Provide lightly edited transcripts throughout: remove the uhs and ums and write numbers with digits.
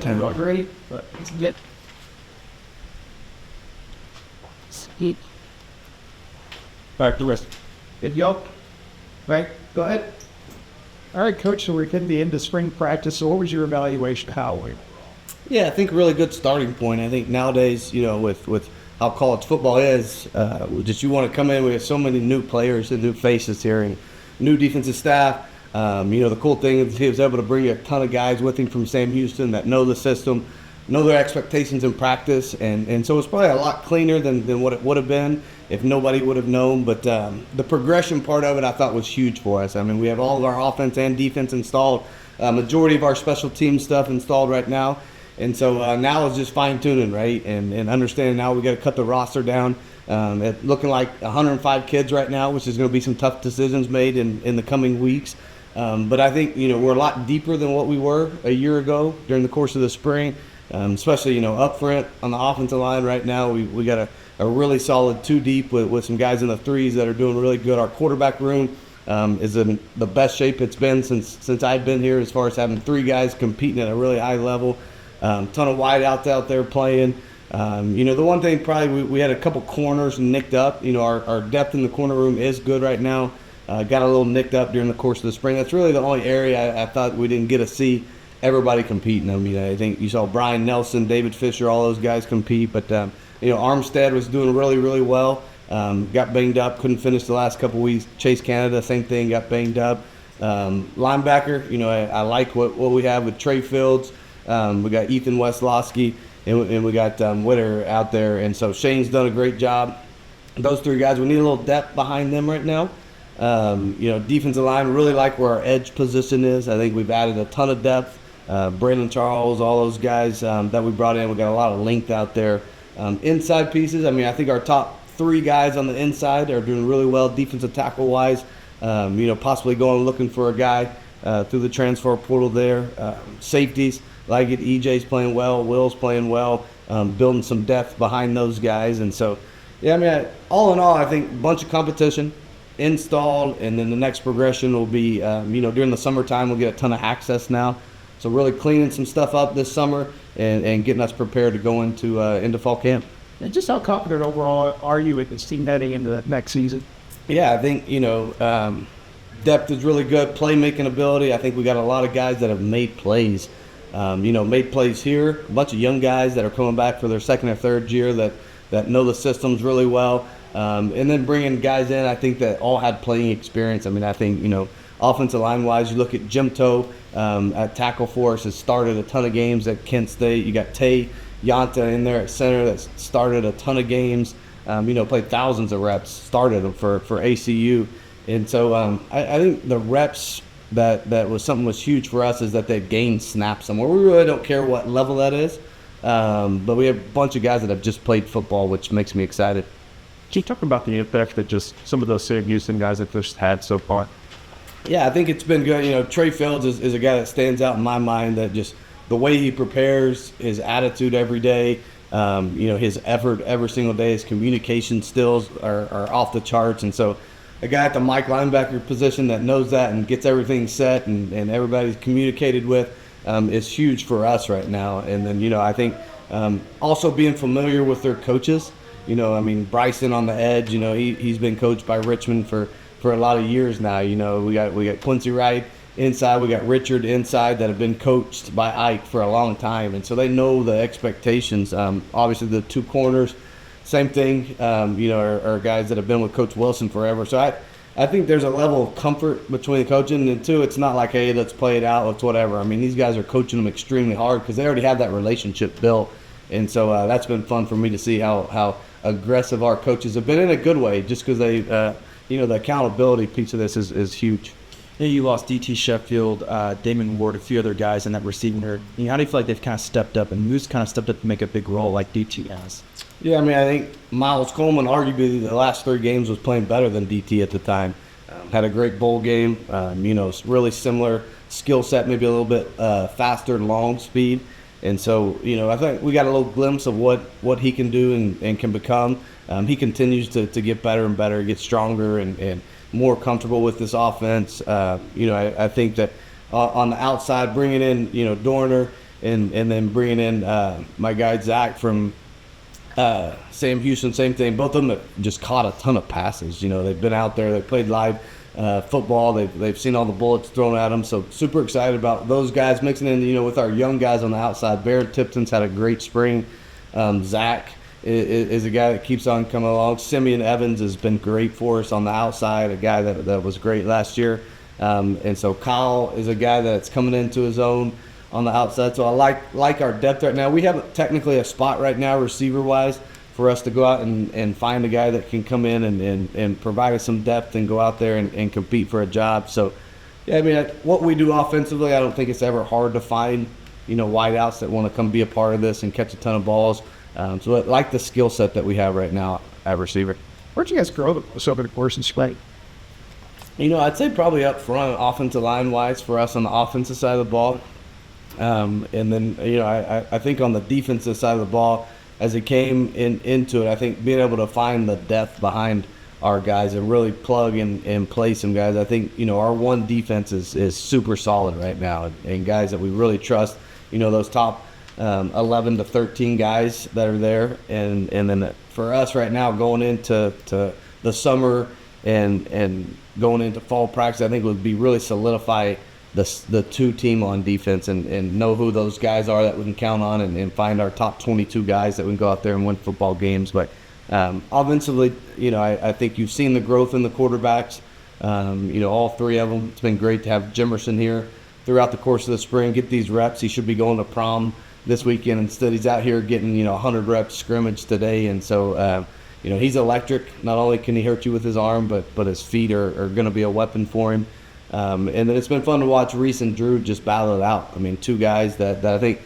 10 already, but it's good. Eat. Back to rest. Good, yo. Right, go ahead. All right, Coach, so we're getting the end of spring practice. So what was your evaluation of Howard? Yeah, I think a really good starting point. I think nowadays, with how college football is, just you want to come in with so many new players and new faces here and new defensive staff. The cool thing is he was able to bring a ton of guys with him from Sam Houston that know the system, know their expectations in practice, and so it's probably a lot cleaner than what it would have been if nobody would have known. But the progression part of it I thought was huge for us. I mean, we have all of our offense and defense installed, majority of our special team stuff installed right now. And so now it's just fine-tuning, right, and understanding now we got to cut the roster down. It's looking like 105 kids right now, which is going to be some tough decisions made in the coming weeks. But I think, we're a lot deeper than what we were a year ago during the course of the spring, especially, up front on the offensive line right now. We got a really solid two deep with some guys in the threes that are doing really good. Our quarterback room is in the best shape it's been since I've been here, as far as having three guys competing at a really high level. Ton of wideouts out there playing. The one thing probably we had a couple corners nicked up. Our depth in the corner room is good right now. Got a little nicked up during the course of the spring. That's really the only area I thought we didn't get to see everybody competing. I mean, I think you saw Brian Nelson, David Fisher, all those guys compete. But, Armstead was doing really, really well. Got banged up, couldn't finish the last couple weeks. Chase Canada, same thing, got banged up. Linebacker, I like what we have with Trey Fields. We got Ethan Westlowski, and we got Witter out there. And so Shane's done a great job. Those three guys, we need a little depth behind them right now. Defensive line, really like where our edge position is. I think we've added a ton of depth. Braylon Charles, all those guys that we brought in, we got a lot of length out there. Inside pieces, I think our top three guys on the inside are doing really well defensive tackle-wise. Possibly going looking for a guy through the transfer portal there. Safeties, like it, EJ's playing well, Will's playing well, building some depth behind those guys. And so, all in all, I think a bunch of competition installed, and then the next progression will be, during the summertime, we'll get a ton of access now. So really cleaning some stuff up this summer and getting us prepared to go into fall camp. And just how confident overall are you with this team heading into the next season? Yeah, I think, depth is really good. Playmaking ability, I think we got a lot of guys that have made plays. Made plays here. A bunch of young guys that are coming back for their second or third year that know the systems really well. And then bringing guys in, I think that all had playing experience. I think, offensive line-wise, you look at Jim Toe at tackle for us, has started a ton of games at Kent State. You got Tay Yanta in there at center that's started a ton of games, played thousands of reps, started them for ACU. And so I think the reps that was huge for us is that they've gained snaps somewhere. We really don't care what level that is, but we have a bunch of guys that have just played football, which makes me excited. Can you talk about the impact that just some of those Sam Houston guys have just had so far? Yeah, I think it's been good. Trey Fields is a guy that stands out in my mind, that just the way he prepares, his attitude every day, his effort every single day, his communication skills are off the charts. And so a guy at the Mike linebacker position that knows that and gets everything set and everybody's communicated with is huge for us right now. And then, I think also being familiar with their coaches. Bryson on the edge, he's been coached by Richmond for a lot of years now. We got Quincy Wright inside, we got Richard inside that have been coached by Ike for a long time, and so they know the expectations. Obviously the two corners, same thing, are guys that have been with Coach Wilson forever. So I think there's a level of comfort between the coaching, and two, it's not like, hey, let's play it out, let's whatever. These guys are coaching them extremely hard because they already have that relationship built. And so that's been fun for me to see how aggressive our coaches have been, in a good way, just because they, the accountability piece of this is huge. Yeah, you lost DT Sheffield, Damon Ward, a few other guys in that receiving herd. How do you feel like they've kind of stepped up, and who's kind of stepped up to make a big role like DT has? Yeah, I think Miles Coleman, arguably the last 3 games, was playing better than DT at the time. Had a great bowl game, really similar skill set, maybe a little bit faster, long speed. And so, I think we got a little glimpse of what he can do and can become. He continues to get better and better, get stronger and more comfortable with this offense. I think that on the outside, bringing in, Dorner, and then bringing in my guy Zach from Sam Houston, same thing. Both of them have just caught a ton of passes. You know, they've been out there, they played live football, they've seen all the bullets thrown at them. So super excited about those guys mixing in, you know, with our young guys on the outside. Barrett Tipton's had a great spring. Zach is a guy that keeps on coming along. Simeon Evans has been great for us on the outside, a guy that was great last year. And so Kyle is a guy that's coming into his own on the outside. So I like our depth right now. We have technically a spot right now, receiver-wise, for us to go out and find a guy that can come in and provide us some depth and go out there and compete for a job. So, yeah, I mean, what we do offensively, I don't think it's ever hard to find, you know, wideouts that want to come be a part of this and catch a ton of balls. So I like the skill set that we have right now at receiver. Where'd you guys grow the most over the course of spring? You know, I'd say probably up front, offensive line-wise, for us on the offensive side of the ball. And then, you know, I think on the defensive side of the ball, as it came into it, I think being able to find the depth behind our guys and really plug and play some guys. I think, you know, our one defense is super solid right now, and guys that we really trust, you know, those top 11 to 13 guys that are there. And then for us right now, going into the summer and going into fall practice, I think would be really solidify the two team on defense and know who those guys are that we can count on and find our top 22 guys that we can go out there and win football games. But offensively, you know, I think you've seen the growth in the quarterbacks. You know, all three of them. It's been great to have Jimerson here throughout the course of the spring, get these reps. He should be going to prom this weekend. Instead, he's out here getting, you know, 100 reps scrimmage today. And so, you know, he's electric. Not only can he hurt you with his arm, but his feet are going to be a weapon for him. And then it's been fun to watch Reese and Drew just battle it out. I mean, two guys that I think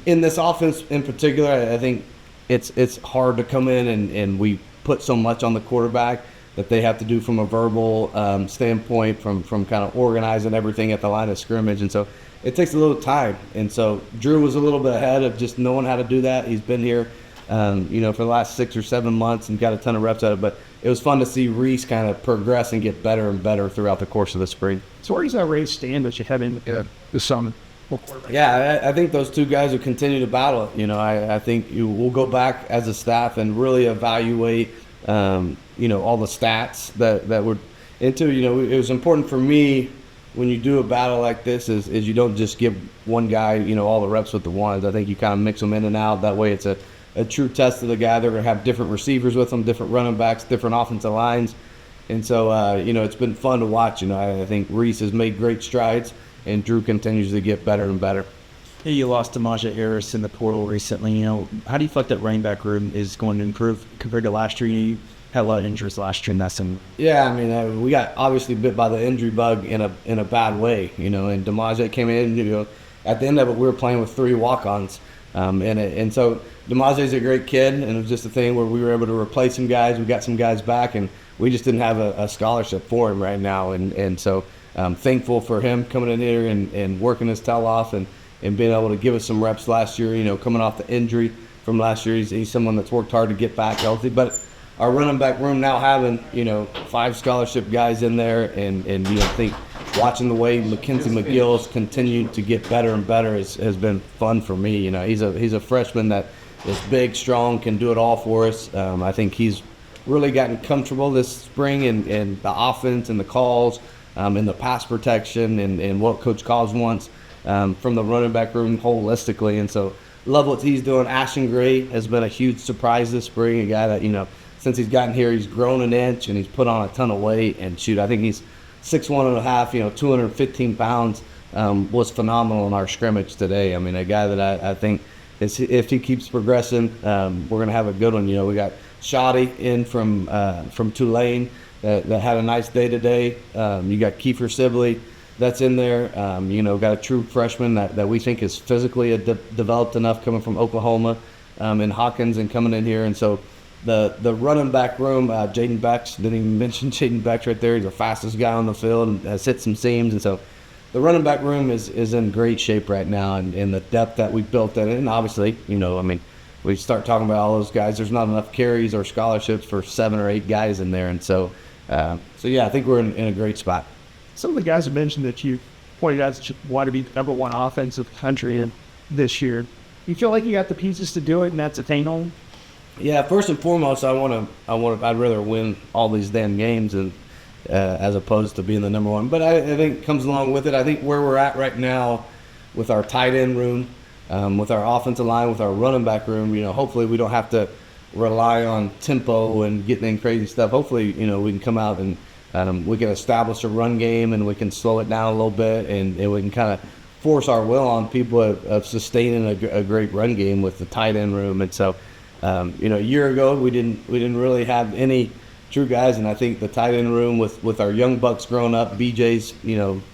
in this offense in particular, I think it's hard to come in and we put so much on the quarterback that they have to do from a verbal standpoint, from kind of organizing everything at the line of scrimmage. And so it takes a little time. And so Drew was a little bit ahead of just knowing how to do that. He's been here, you know, for the last 6 or 7 months and got a ton of reps out of it. But it was fun to see Reese kind of progress and get better and better throughout the course of the spring. So where does that race stand as you head into the summer? Yeah, I think those two guys will continue to battle it. You know, I think we'll go back as a staff and really evaluate, you know, all the stats that we're into. You know, it was important for me when you do a battle like this is you don't just give one guy, you know, all the reps with the ones. I think you kind of mix them in and out. That way it's a true test of the guy. They're going to have different receivers with them, different running backs, different offensive lines. And so, you know, it's been fun to watch. You know, I think Reese has made great strides, and Drew continues to get better and better. Hey, you lost to Maja Harris in the portal recently. You know, how do you feel like that running back room is going to improve compared to last year? You had a lot of injuries last year, and that's some. Yeah, I mean, we got obviously bit by the injury bug in a bad way. You know, and DeMaja came in. You know, at the end of it, we were playing with 3 walk-ons, and so DeMaja's a great kid, and it was just a thing where we were able to replace some guys. We got some guys back, and we just didn't have a scholarship for him right now, and so I'm thankful for him coming in here and working his tail off and being able to give us some reps last year. You know, coming off the injury from last year, he's someone that's worked hard to get back healthy. But our running back room now having, you know, 5 scholarship guys in there, and you know, I think watching the way Mackenzie McGill's continued to get better and better has been fun for me. You know, he's a freshman that is big, strong, can do it all for us. I think he's really gotten comfortable this spring in the offense and the calls, in the pass protection and what Coach Cobbs wants from the running back room holistically. And so love what he's doing. Ashton Gray has been a huge surprise this spring, a guy that, you know, since he's gotten here, he's grown an inch and he's put on a ton of weight. And shoot, I think he's 6'1.5", you know, 215 pounds, was phenomenal in our scrimmage today. I mean, a guy that I think if he keeps progressing, we're going to have a good one. You know, we got Shoddy in from Tulane that had a nice day today. You got Kiefer Sibley that's in there. You know, got a true freshman that we think is physically developed enough coming from Oklahoma, and Hawkins and coming in here. And so the running back room, Jaden Becks, didn't even mention Jaden Becks right there. He's the fastest guy on the field and has hit some seams. And so the running back room is in great shape right now, and the depth that we built in. And obviously, you know, I mean, we start talking about all those guys. There's not enough carries or scholarships for 7 or 8 guys in there. And so yeah, I think we're in a great spot. Some of the guys have mentioned that you pointed out that you want to be the #1 offensive country, and this year. You feel like you got the pieces to do it, and that's attainable? Yeah, first and foremost, I'd rather win all these damn games and as opposed to being the number one. But I think it comes along with it. I think where we're at right now with our tight end room, with our offensive line, with our running back room, hopefully we don't have to rely on tempo and getting in crazy stuff. Hopefully, we can come out and we can establish a run game and we can slow it down a little bit and we can kind of force our will on people of sustaining a great run game with the tight end room. And so, a year ago we didn't really have any true guys, and I think the tight end room with our young bucks growing up, BJ's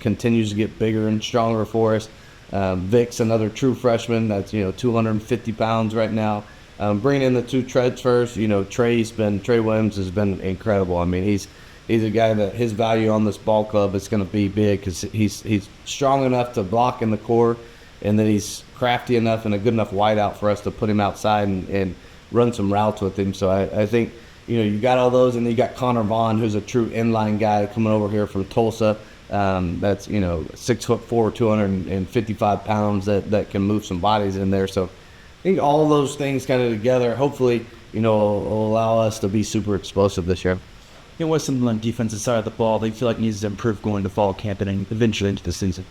continues to get bigger and stronger for us. Vic's another true freshman that's 250 pounds right now. Bringing in the two transfers, Trey Williams has been incredible. I mean, he's a guy that his value on this ball club is going to be big because he's strong enough to block in the core, and then he's crafty enough and a good enough wideout for us to put him outside and run some routes with him. So I think you got all those, and then you got Connor Vaughn, who's a true inline guy coming over here from Tulsa. That's 6'4", 255 pounds that can move some bodies in there. So I think all those things kind of together, hopefully, will allow us to be super explosive this year. What's something on the defensive side of the ball that you feel like needs to improve going to fall camp and eventually into the season?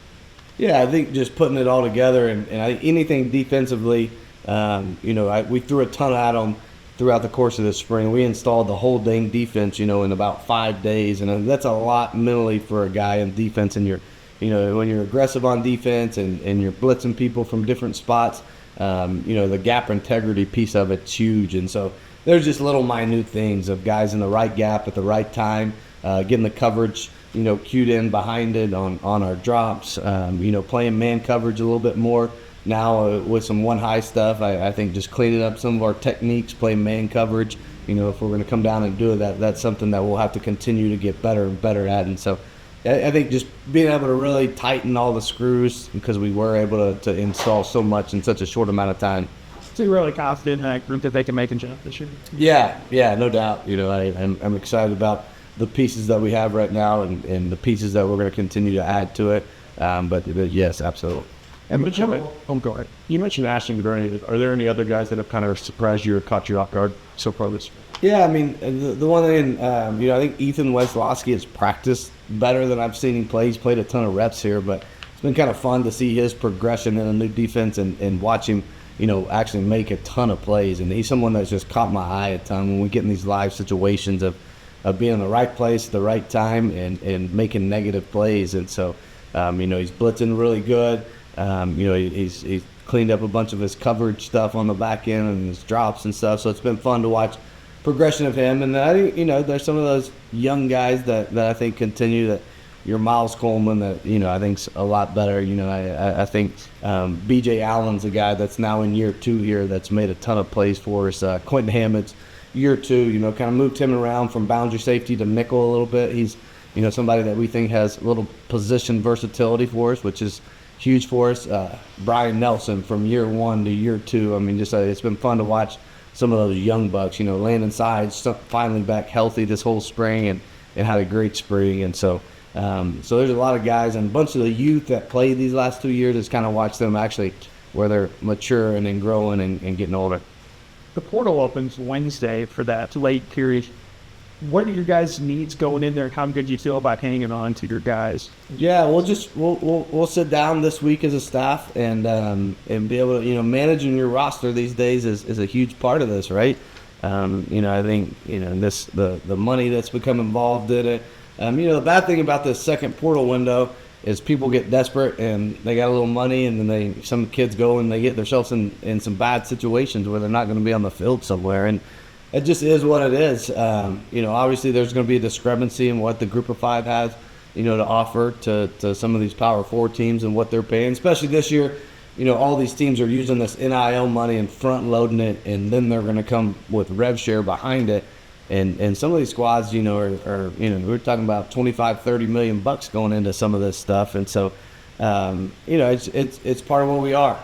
Yeah, I think just putting it all together and I think anything defensively, we threw a ton at them throughout the course of the spring. We installed the whole dang defense, in about 5 days, and that's a lot mentally for a guy in defense. And when you're aggressive on defense and you're blitzing people from different spots, the gap integrity piece of it's huge. And so there's just little minute things of guys in the right gap at the right time, getting the coverage, cued in behind it on our drops, playing man coverage a little bit more now with some one high stuff. I think just cleaning up some of our techniques, playing man coverage, if we're going to come down and do it, that's something that we'll have to continue to get better and better at. And so I think just being able to really tighten all the screws because we were able to install so much in such a short amount of time. So you're really confident in that group that they can make a jump this year? Yeah, no doubt. I'm excited about the pieces that we have right now and the pieces that we're going to continue to add to it. But yes, absolutely. And go ahead. You mentioned Ashton Gurney. Are there any other guys that have kind of surprised you or caught you off guard so far this year? Yeah, I mean, the one thing, I think Ethan Weslowski has practiced better than I've seen him play. He's played a ton of reps here, but it's been kind of fun to see his progression in a new defense and watch him, actually make a ton of plays. And he's someone that's just caught my eye a ton when we get in these live situations of being in the right place at the right time and making negative plays. And so, he's blitzing really good. He's cleaned up a bunch of his coverage stuff on the back end and his drops and stuff. So it's been fun to watch progression of him. And I think, there's some of those young guys that I think continue that. Your Miles Coleman that, I think's a lot better. I think B.J. Allen's a guy that's now in year 2 here that's made a ton of plays for us. Quentin Hammett's year 2, kind of moved him around from boundary safety to nickel a little bit. He's, somebody that we think has a little position versatility for us, which is huge for us. Brian Nelson from year 1 to year 2. I mean, just it's been fun to watch some of those young bucks. Landon Sides finally back healthy this whole spring and had a great spring. And so there's a lot of guys and a bunch of the youth that played these last 2 years. Just kind of watch them actually where they're maturing and growing and getting older. The portal opens Wednesday for that late period. What are your guys' needs going in there? How good do you feel about hanging on to your guys? Yeah, we'll sit down this week as a staff and be able to managing your roster these days is a huge part of this, right? I think the money that's become involved in it. The bad thing about this second portal window is people get desperate and they got a little money and then some kids go and they get themselves in some bad situations where they're not going to be on the field somewhere, and it just is what it is. Obviously there's going to be a discrepancy in what the Group of 5 has, to offer to some of these Power 4 teams and what they're paying, especially this year. All these teams are using this NIL money and front loading it, and then they're going to come with rev share behind it. And some of these squads, are we're talking about 25, 30 million bucks going into some of this stuff. And so, it's part of what we are.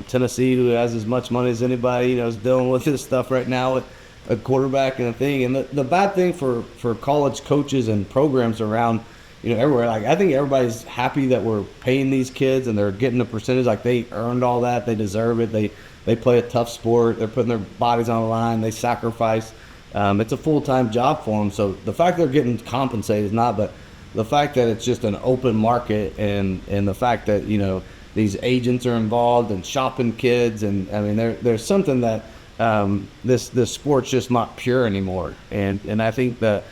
Tennessee, who has as much money as anybody, is dealing with this stuff right now with a quarterback and a thing. And the bad thing for college coaches and programs around, everywhere. Like, I think everybody's happy that we're paying these kids and they're getting a percentage. Like, they earned all that. They deserve it. They play a tough sport. They're putting their bodies on the line. They sacrifice. It's a full-time job for them. So the fact they're getting compensated is not, but the fact that it's just an open market, and the fact that, these agents are involved and shopping kids. And I mean, there's something that, this sport's just not pure anymore. And I think the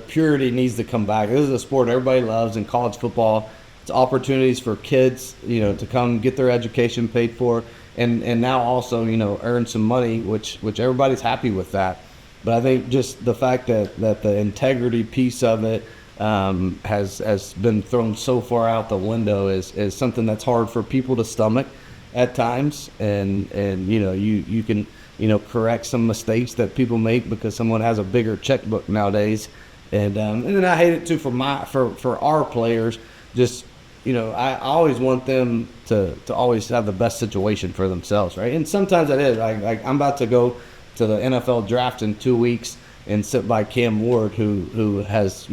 purity needs to come back. This is a sport everybody loves in college football. It's opportunities for kids, to come get their education paid for, and now also, earn some money, which everybody's happy with that. But I think just the fact that the integrity piece of it has been thrown so far out the window is something that's hard for people to stomach at times. And you can correct some mistakes that people make because someone has a bigger checkbook nowadays. And then I hate it too for our players. Just, I always want them to always have the best situation for themselves, right? And sometimes that is. Like I'm about to go to the NFL draft in 2 weeks and sit by Cam Ward, who has,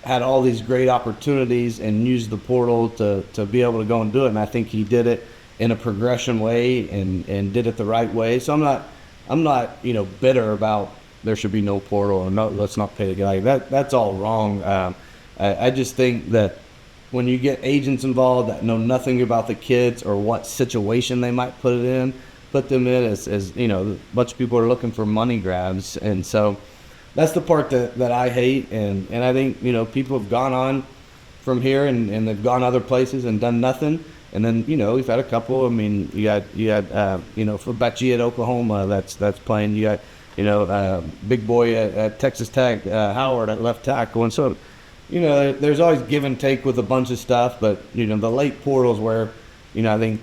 had all these great opportunities and used the portal to be able to go and do it. And I think he did it in a progression way and did it the right way. So I'm not bitter about there should be no portal or no, let's not pay the guy. That's all wrong. I just think that when you get agents involved that know nothing about the kids or what situation they might put them in as a bunch of people are looking for money grabs. And so that's the part that I hate. And I think, people have gone on from here and they've gone other places and done nothing. And then, we've had a couple. I mean, you had for Bechie at Oklahoma that's playing. You got, Big Boy at Texas Tech, Howard at left tackle. And so, there's always give and take with a bunch of stuff. But, the late portals where, I think,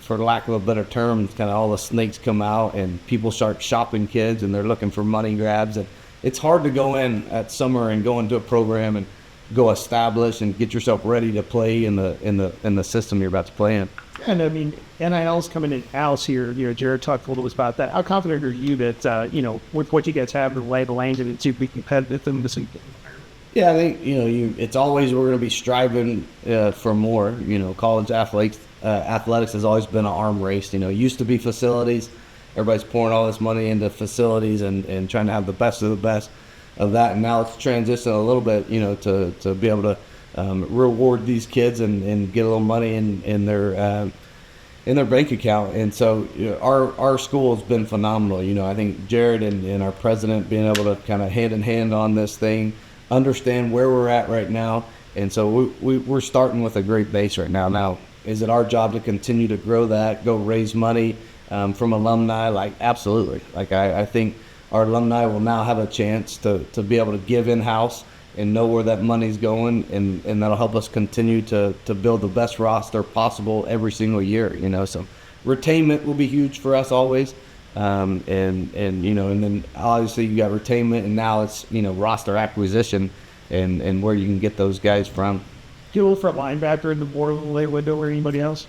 for lack of a better term, it's kind of all the snakes come out and people start shopping kids and they're looking for money grabs. And it's hard to go in at summer and go into a program and go establish and get yourself ready to play in the system you're about to play in. And I mean, NIL's coming in house here. Jared talked a little bit about that. How confident are you that, with what you guys have to lay the lane to be competitive in this? Yeah, I think, it's always, we're going to be striving for more. College athletics has always been an arm race. It used to be facilities. Everybody's pouring all this money into facilities and trying to have the best of the best of that. And now it's transitioned a little bit, to be able to reward these kids and get a little money in their bank account. And so our school has been phenomenal. I think Jared and our president being able to kind of hand in hand on this thing, understand where we're at right now. And so we're starting with a great base right now. Now, is it our job to continue to grow that, go raise money from alumni? Like, absolutely. Like, I think our alumni will now have a chance to be able to give in-house and know where that money's going, and that'll help us continue to build the best roster possible every single year. So retainment will be huge for us always. And then obviously you got retainment, and now it's, roster acquisition and where you can get those guys from. Do you look for a linebacker in the portal late window or anybody else?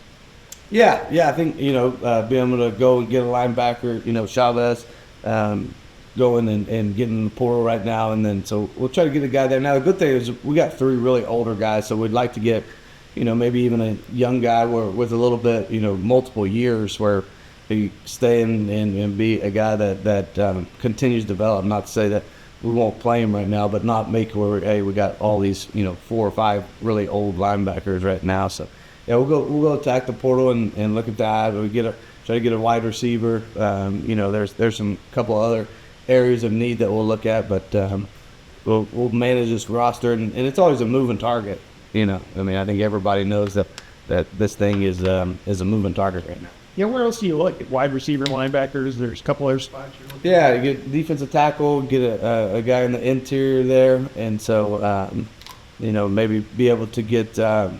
Yeah, I think, being able to go and get a linebacker, Chavez, going and getting in the portal right now. And then, so we'll try to get a guy there. Now, the good thing is we got 3 really older guys, so we'd like to get, maybe even a young guy with a little bit, multiple years where he stay and be a guy that continues to develop. Not to say that we won't play him right now, but not make where we got all these 4 or 5 really old linebackers right now. So yeah, we'll go attack the portal and look at that. We try to get a wide receiver. There's some couple other areas of need that we'll look at, but we'll manage this roster, and it's always a moving target. I think everybody knows that this thing is a moving target right now. Yeah, where else do you look? Wide receiver, linebackers, there's a couple other spots you're looking Yeah, you get defensive tackle, get a guy in the interior there, and so, maybe be able to get, a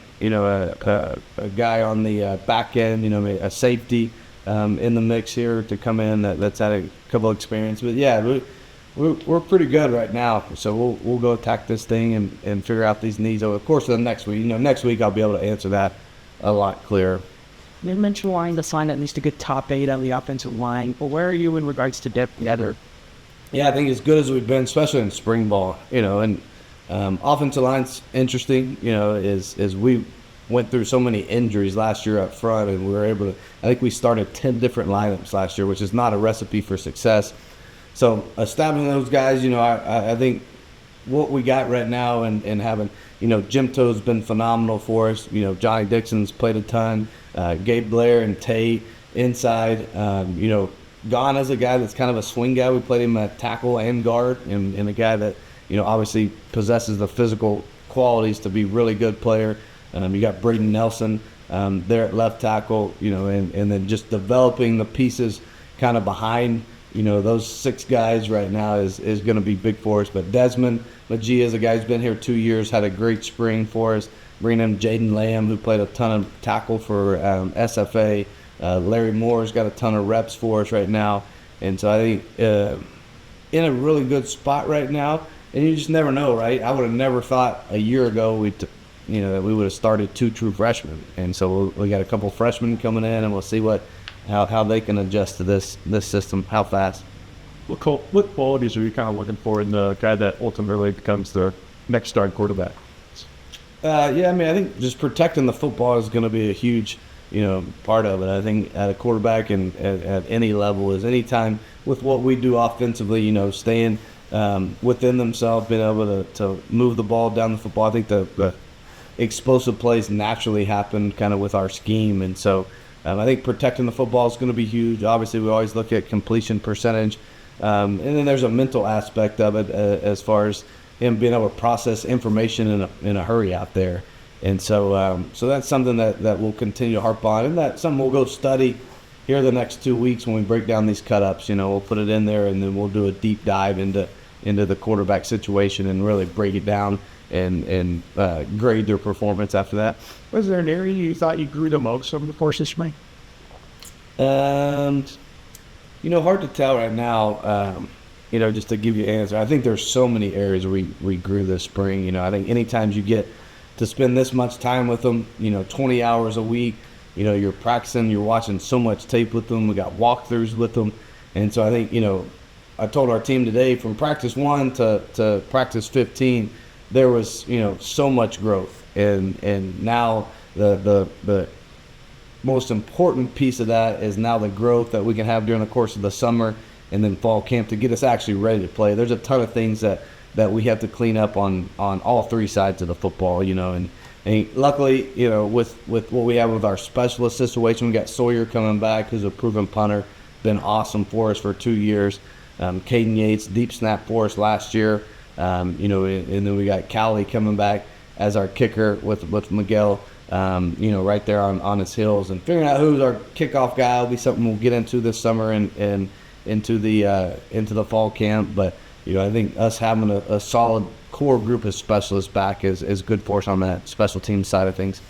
guy on the back end, maybe a safety in the mix here to come in that's had a couple of experience. But yeah, we're pretty good right now, so we'll go attack this thing and figure out these needs over the course of the next week. Next week I'll be able to answer that a lot clearer. You mentioned wanting to sign at least a good top 8 on the offensive line, but where are you in regards to depth together? Yeah, I think as good as we've been, especially in spring ball, and Offensive line's interesting, as we went through so many injuries last year up front, and we were able to, I think we started 10 different lineups last year, which is not a recipe for success. So establishing those guys, I think what we got right now and having, Jim Toe's been phenomenal for us. Johnny Dixon's played a ton. Gabe Blair and Tay inside. Gone as a guy that's kind of a swing guy. We played him at tackle and guard, and a guy that, obviously possesses the physical qualities to be a really good player. You got Braden Nelson there at left tackle, and then just developing the pieces kind of behind, those 6 guys right now is going to be big for us. But Desmond Magia is a guy who's been here 2 years, had a great spring for us. Bringing in Jaden Lamb, who played a ton of tackle for SFA. Larry Moore's got a ton of reps for us right now. And so I think in a really good spot right now. And you just never know, right? I would have never thought a year ago that we would have started 2 true freshmen. And so we got a couple freshmen coming in, and we'll see how they can adjust to this system, how fast. What qualities are you kind of looking for in the guy that ultimately becomes the next starting quarterback? I think just protecting the football is going to be a huge, part of it. I think at a quarterback and at any level is anytime with what we do offensively, staying within themselves, being able to move the ball down the football. I think the explosive plays naturally happen kind of with our scheme. And so I think protecting the football is going to be huge. Obviously, we always look at completion percentage. And then there's a mental aspect of it as far as him being able to process information in a hurry out there. And so that's something that we'll continue to harp on. And that's something we'll go study here the next 2 weeks when we break down these cut-ups. We'll put it in there, and then we'll do a deep dive into the quarterback situation and really break it down and grade their performance after that. Was there an area you thought you grew the most over the course of spring? Hard to tell right now, just to give you an answer. I think there's so many areas we grew this spring. I think anytime you get to spend this much time with them, 20 hours a week, you're practicing, you're watching so much tape with them. We got walkthroughs with them. And so I think, I told our team today from practice 1 to practice 15, there was, so much growth. And now the most important piece of that is now the growth that we can have during the course of the summer and then fall camp to get us actually ready to play. There's a ton of things that we have to clean up on all 3 sides of the football, and luckily, with what we have with our specialist situation, we got Sawyer coming back, who's a proven punter, been awesome for us for 2 years. Caden Yates, deep snap for us last year, and then we got Callie coming back as our kicker with Miguel, right there on his heels. And figuring out who's our kickoff guy will be something we'll get into this summer and into the fall camp. But I think us having a solid core group of specialists back is good for us on that special team side of things.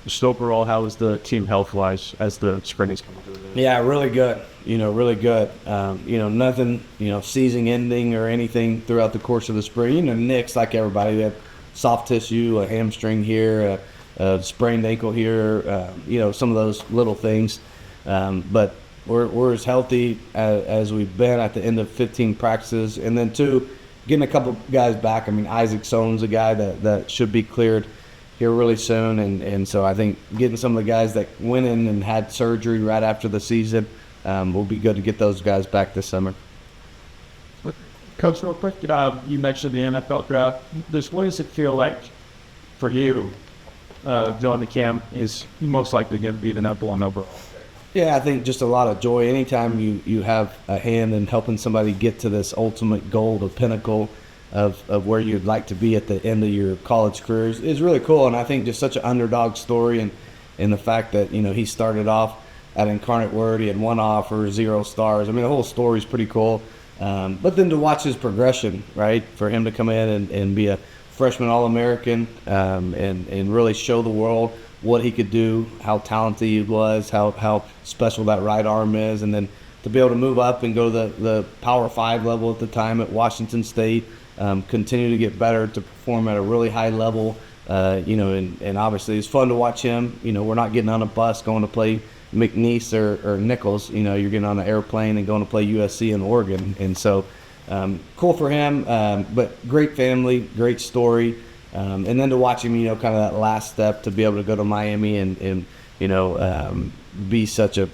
Just overall, how is the team health-wise as the spring is coming through? Yeah, really good. Really good. Nothing, season ending or anything throughout the course of the spring. Nicks, like everybody, we have soft tissue, a hamstring here, a sprained ankle here, some of those little things. But we're as healthy as we've been at the end of 15 practices. And then 2, getting a couple guys back. I mean, Isaac Sohn's a guy that should be cleared here really soon. And so I think getting some of the guys that went in and had surgery right after the season will be good to get those guys back this summer. Coach, real quick, you mentioned the NFL draft. What does it feel like for you, John McCam is most likely going to be the number 1 overall? Yeah, I think just a lot of joy. Anytime you have a hand in helping somebody get to this ultimate goal, the pinnacle of where you'd like to be at the end of your college career is really cool. And I think just such an underdog story and the fact that, he started off at Incarnate Word, he had 1 offer, 0 stars. I mean, the whole story is pretty cool. But then to watch his progression, right, for him to come in and be a freshman All-American and really show the world what he could do, how talented he was, how special that right arm is, and then to be able to move up and go to the Power 5 level at the time at Washington State, continue to get better, to perform at a really high level, and obviously it's fun to watch him. We're not getting on a bus going to play McNeese or Nichols. You're getting on an airplane and going to play USC in Oregon. And so cool for him, but great family, great story. And then to watch him, kind of that last step to be able to go to Miami and be such a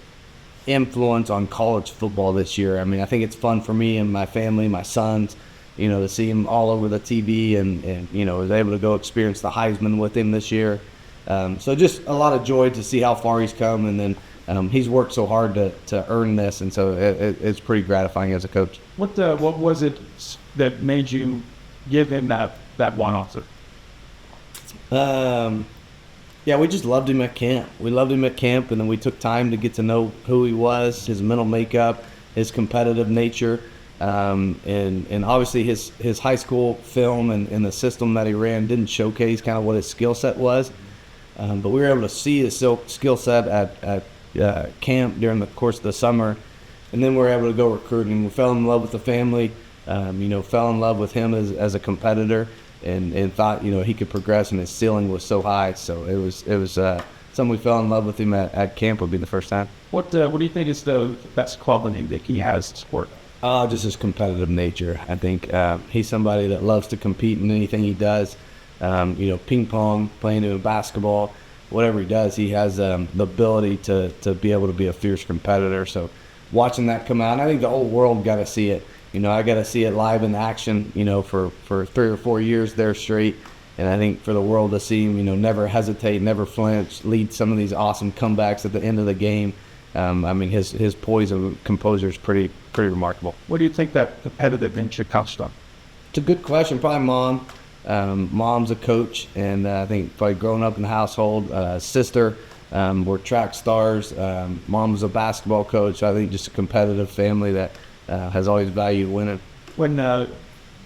influence on college football this year. I mean, I think it's fun for me and my family, my sons, to see him all over the TV and was able to go experience the Heisman with him this year. So just a lot of joy to see how far he's come, and then he's worked so hard to earn this, and so it's pretty gratifying as a coach. What was it that made you give him that one offer? Yeah, we just loved him at camp. We loved him at camp, and then we took time to get to know who he was, his mental makeup, his competitive nature, and obviously his high school film and the system that he ran didn't showcase kind of what his skill set was. But we were able to see his skill set at camp during the course of the summer, and then we were able to go recruiting. We fell in love with the family, fell in love with him as a competitor, and thought he could progress, and his ceiling was so high. So it was something we fell in love with him at camp. Would be the first time. What do you think is the best quality that he has in sport? Just his competitive nature. I think he's somebody that loves to compete in anything he does. Ping pong, playing basketball, whatever he does, he has the ability to be able to be a fierce competitor. So watching that come out, I think the whole world got to see it. I got to see it live in action, for 3 or 4 years there straight. And I think for the world to see him, never hesitate, never flinch, lead some of these awesome comebacks at the end of the game. His poise and composure is pretty remarkable. What do you think that competitive nature comes from? It's a good question. Probably mom. Mom's a coach, and I think probably growing up in the household, sister, we're track stars. Mom's a basketball coach. I think just a competitive family that has always valued winning. When do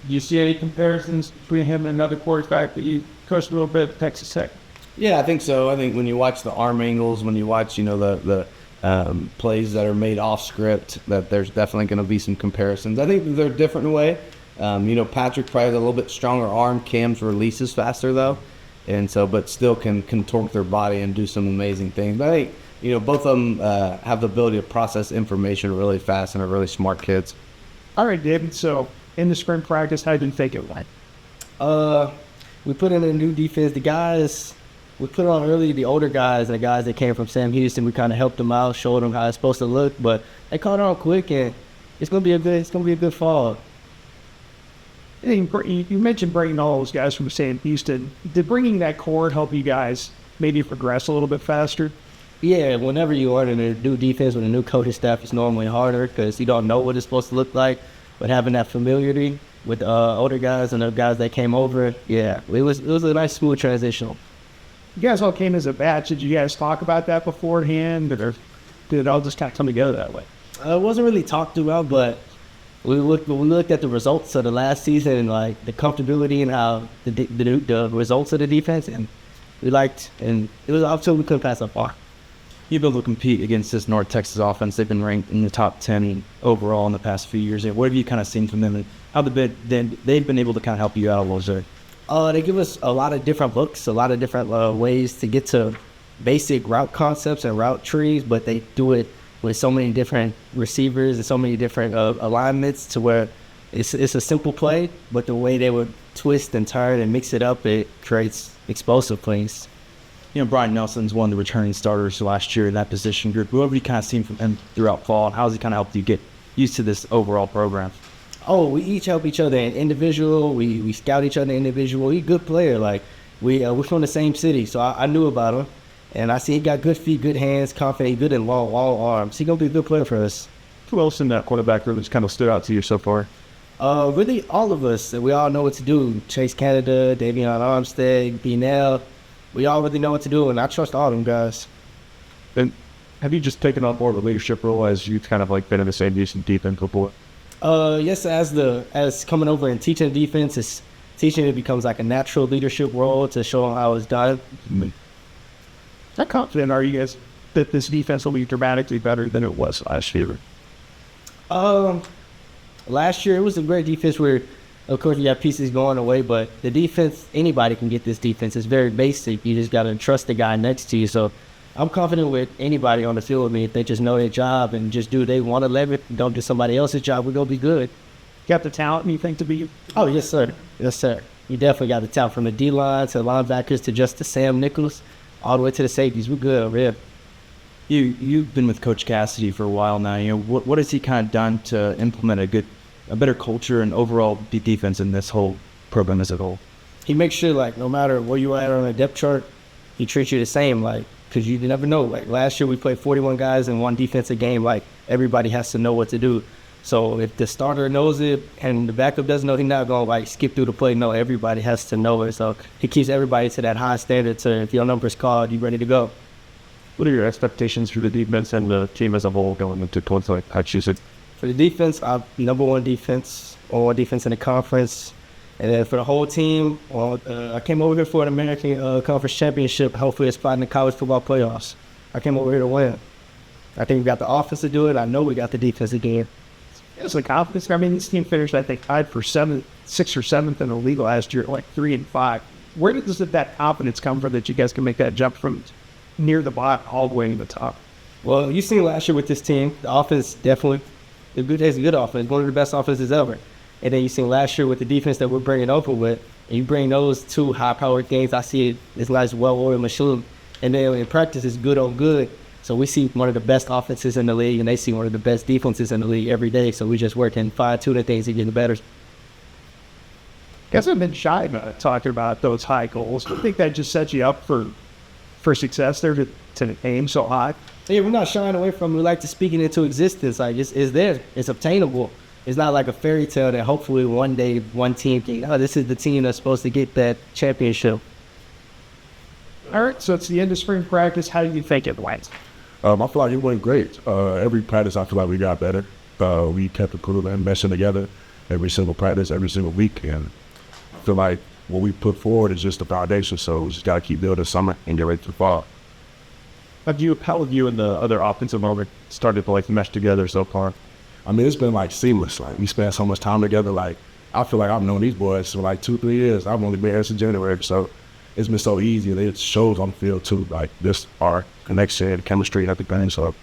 you see any comparisons between him and another quarterback that you coached a little bit at Texas Tech? Yeah, I think so. I think when you watch the arm angles, when you watch the plays that are made off script, that there's definitely going to be some comparisons. I think they're different in a way. Patrick probably has a little bit stronger arm. Cam's releases faster though, and so but still can contort their body and do some amazing things. But I think both of them have the ability to process information really fast and are really smart kids. All right, David. So in the spring practice, how did you think it went? We put in a new defense. We put on early the older guys and the guys that came from Sam Houston. We kind of helped them out, showed them how it's supposed to look, but they caught on quick, and it's gonna be a good fall. You mentioned bringing all those guys from Sam Houston. Did bringing that core help you guys maybe progress a little bit faster? Yeah, whenever you are in a new defense with a new coaching staff, it's normally harder because you don't know what it's supposed to look like. But having that familiarity with older guys and the guys that came over, yeah, it was a nice smooth transition. You guys all came as a batch. Did you guys talk about that beforehand, or did it all just kind of come together that way? It wasn't really talked about, but when we looked at the results of the last season and like the comfortability and how the results of the defense, and we liked, and it was up till we couldn't pass up far. You've been able to compete against this North Texas offense. They've been ranked in the top 10 overall in the past few years. What have you kind of seen from them, and how they've been able to kind of help you out a little bit? They give us a lot of different looks, a lot of different ways to get to basic route concepts and route trees, but they do it with so many different receivers and so many different alignments to where it's a simple play, but the way they would twist and turn and mix it up, it creates explosive plays. Brian Nelson's one of the returning starters last year in that position group. What have you kind of seen from him throughout fall, and how has he kind of helped you get used to this overall program? Oh, we each help each other in individual. We scout each other individual. He's a good player. Like we're from the same city, so I knew about him, and I see he got good feet, good hands, confident, good in long arms. He's gonna be a good player for us. Who else in that quarterback room has kind of stood out to you so far? Really, all of us. We all know what to do. Chase Canada, Davion Armstead, B-Nell. We all really know what to do, and I trust all them guys. And have you just taken on more of a leadership role as you've kind of like been in the same decent defense before? Yes, as coming over and teaching the defense, it becomes like a natural leadership role to show them how it's done. How confident are you guys that this defense will be dramatically better than it was last year? Last year it was a great defense where, of course, you have pieces going away, but the defense, anybody can get this defense. It's very basic. You just got to trust the guy next to you. So I'm confident with anybody on the field with me. If they just know their job and just do what they want to leverage, don't do somebody else's job, we're going to be good. got the talent, you think, to be? Oh, yes, sir. Yes, sir. You definitely got the talent from the D-line to the linebackers to just the Sam Nichols, all the way to the safeties. We're good over here. You've been with Coach Cassidy for a while now. You know, what has he kind of done to implement a better culture and overall defense in this whole program as a whole? He makes sure, like, no matter where you are on the depth chart, he treats you the same, like, because you never know. Like, last year we played 41 guys in one defensive game. Like, everybody has to know what to do. So if the starter knows it and the backup doesn't know, he's not going to, like, skip through the play. No, everybody has to know it. So he keeps everybody to that high standard. So if your number's called, you ready to go. What are your expectations for the defense and the team as a whole going into 2026? For the defense, I'm number one defense in the conference. And then for the whole team, well, I came over here for an American Conference Championship, hopefully a spot in the college football playoffs. I came over here to win. I think we got the offense to do it. I know we got the defense again. It's like confidence. I mean, this team finished, I think, tied for 6th or 7th in the league last year, like 3-5. Where does that confidence come from that you guys can make that jump from near the bottom all the way to the top? Well, you seen last year with this team, the offense definitely, it's a good offense, one of the best offenses ever. And then you seen last year with the defense that we're bringing over with, and you bring those two high-powered games, I see it's like a well-oiled machine. And then in practice, it's good on good. So we see one of the best offenses in the league, and they see one of the best defenses in the league every day. So we just working fine-tuning things and getting better. Guys have been shy about talking about those high goals. I think that just sets you up for success there to aim so high. Yeah, we're not shying away from it. We like to speak it into existence. Like, it's there. It's obtainable. It's not like a fairy tale that hopefully one day one team can, this is the team that's supposed to get that championship. All right, so it's the end of spring practice. How do you think it went? I feel like it went great. Every practice, I feel like we got better. We kept improving and meshing together every single practice, every single week. And I feel like what we put forward is just the foundation. So we just got to keep building summer and get ready for fall. How have you and the other offensive moment started to like mesh together so far? I mean, it's been like seamless. Like, we spent so much time together. Like, I feel like I've known these boys for like 2-3 years. I've only been here since January. So it's been so easy. And it shows on the field too. Like, this, our connection, chemistry, and everything. So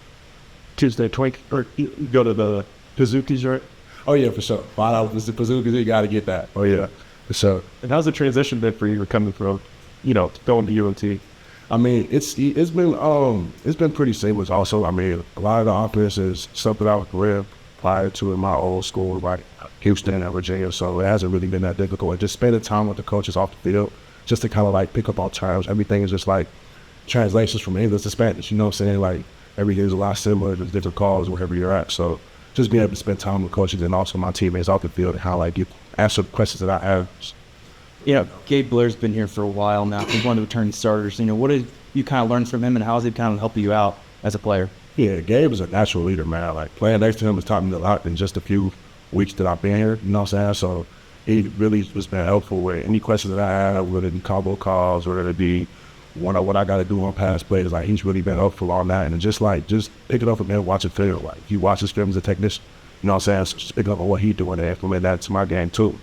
Tuesday, or you go to the Pizookies, right? oh yeah, for sure. $5 is the Pizookies. You got to get that. Oh yeah, for sure. And how's the transition been for you coming from, going to UNT? I mean, it's been pretty seamless. Also, I mean, a lot of the offense is something I was career prior to in my old school, like Houston and Virginia. So it hasn't really been that difficult. And just spending time with the coaches off the field, just to kind of like pick up our terms. Everything is just like translations from English to Spanish. You know what I'm saying? Like, everything is a lot similar. There's different calls wherever you're at. So just being able to spend time with coaches and also my teammates off the field and how like you answer the questions that I have. Gabe Blair's been here for a while now. He's one of the returning starters. What did you kind of learn from him, and how has he kind of helped you out as a player? Yeah, Gabe is a natural leader, man. Like, playing next to him has taught me a lot in just a few weeks that I've been here, you know what I'm saying? So he really has been helpful with any questions that I have, whether it be combo calls, whether it be what I got to do on pass plays. Like, he's really been helpful on that. And just pick it up from him, watch it film. Like, he watches film as a technician, you know what I'm saying? So just pick up on what he's doing and implement that to my game too.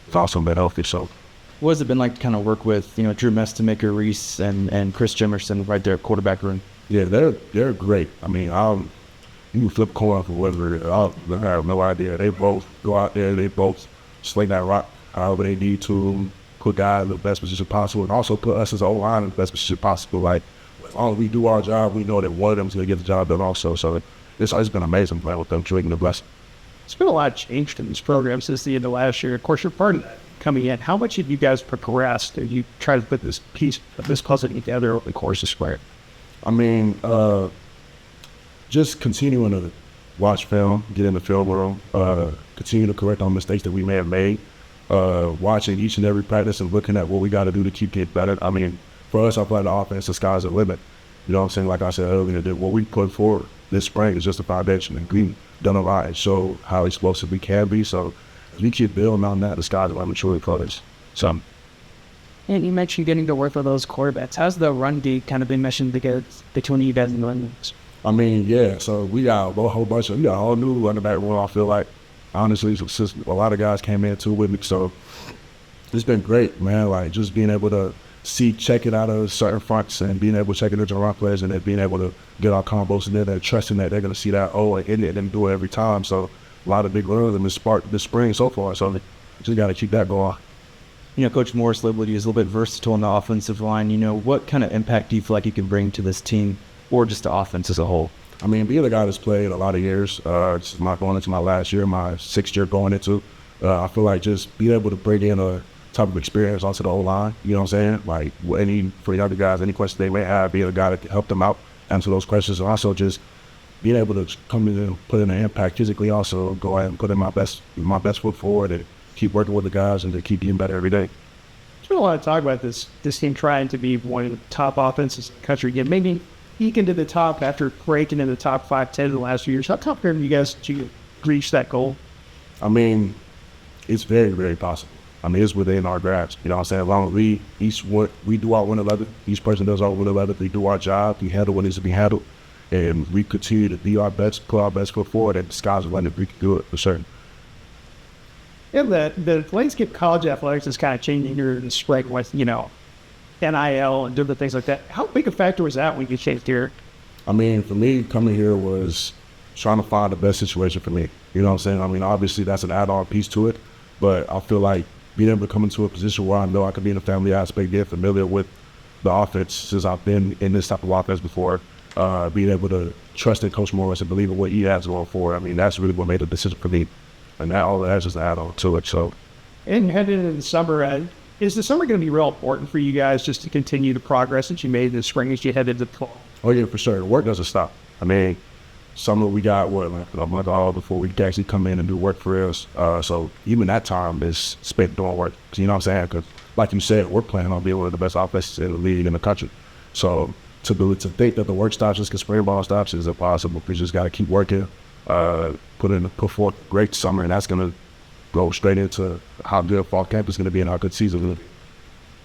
It's also been healthy, so. What has it been like to kind of work with, Drew Mestemaker, Reese, and Chris Jimerson right there, quarterback room? Yeah, they're great. I mean, you can flip a coin for whatever. I have no idea. They both go out there. They both sling that rock however they need to, put guys in the best position possible, and also put us as an O-line in the best position possible. Like, as long as we do our job, we know that one of them is going to get the job done also. So it's been amazing playing with them, drinking the blessing. It's been a lot changed in this program since the end of last year. Of course, you're part of that coming in. How much have you guys progressed? Have you tried to put this puzzle together over the course of spring? I mean, just continuing to watch film, get in the film room, continue to correct our mistakes that we may have made, watching each and every practice and looking at what we got to do to keep getting better. I mean, for us, I play the offense, the sky's the limit. You know what I'm saying? Like I said earlier, that what we put forward this spring is just a foundation, and we've done a lot and show how explosive we can be. So if we keep building on that, the sky's the limit truly for us. So. And you mentioned getting to work with those quarterbacks. How's the run D kind of been meshing together between you guys and the runners? I mean, yeah, so we got a whole bunch of, we got a whole new running back room, I feel like. Honestly, since a lot of guys came in too with me, so it's been great, man. Like, just being able to check it out of certain fronts and being able to check it into rock players and then being able to get our combos in there and trusting that they're going to see that and hit it and do it every time. So a lot of big runs and been sparked this spring so far. So just got to keep that going. You know, Coach Morris labeled you as a little bit versatile in the offensive line. You know, what kind of impact do you feel like you can bring to this team or just the offense as a whole? I mean, being a guy that's played a lot of years, this is going into my last year, my 6th year going into, I feel like just being able to bring in a type of experience onto the O-line, you know what I'm saying? Like, for the other guys, any questions they may have, being a guy to help them out, answer those questions, and also just being able to come in and put in an impact physically, also go ahead and put in my best foot forward and keep working with the guys and to keep getting better every day. There's been a lot of talk about this team trying to be one of the top offenses in the country again. Maybe eke into the top after breaking in the top 5-10 in the last few years. How tough are you guys to reach that goal? I mean, it's very, very possible. I mean, it's within our grasp. You know what I'm saying? As long as we do our 1-11, each person does our 1-11, we do our job, we handle what needs to be handled, and we continue to be our best, put our best foot forward, and the sky's the limit. We can do it for certain. And the landscape college athletics is kind of changing here in the spring with, you know, NIL and different things like that. How big a factor was that when you changed here? I mean, for me, coming here was trying to find the best situation for me. You know what I'm saying? I mean, obviously that's an add-on piece to it, but I feel like being able to come into a position where I know I can be in a family aspect, get familiar with the offense since I've been in this type of offense before, being able to trust in Coach Morris and believe in what he has going forward. I mean, that's really what made the decision for me. And that all that's just an add-on to it. So, And heading into the summer, is the summer going to be real important for you guys just to continue the progress that you made in the spring as you head into the fall? oh yeah, for sure. The work doesn't stop. I mean, summer we got like a month off before we can actually come in and do work for us. So even that time is spent doing work. You know what I'm saying? Because like you said, we're planning on being one of the best offenses in the league in the country. So to think that the work stops just because spring ball stops is impossible. We just got to keep working, put forth a great summer, and that's going to go straight into how good fall camp is going to be and how good season is going to be.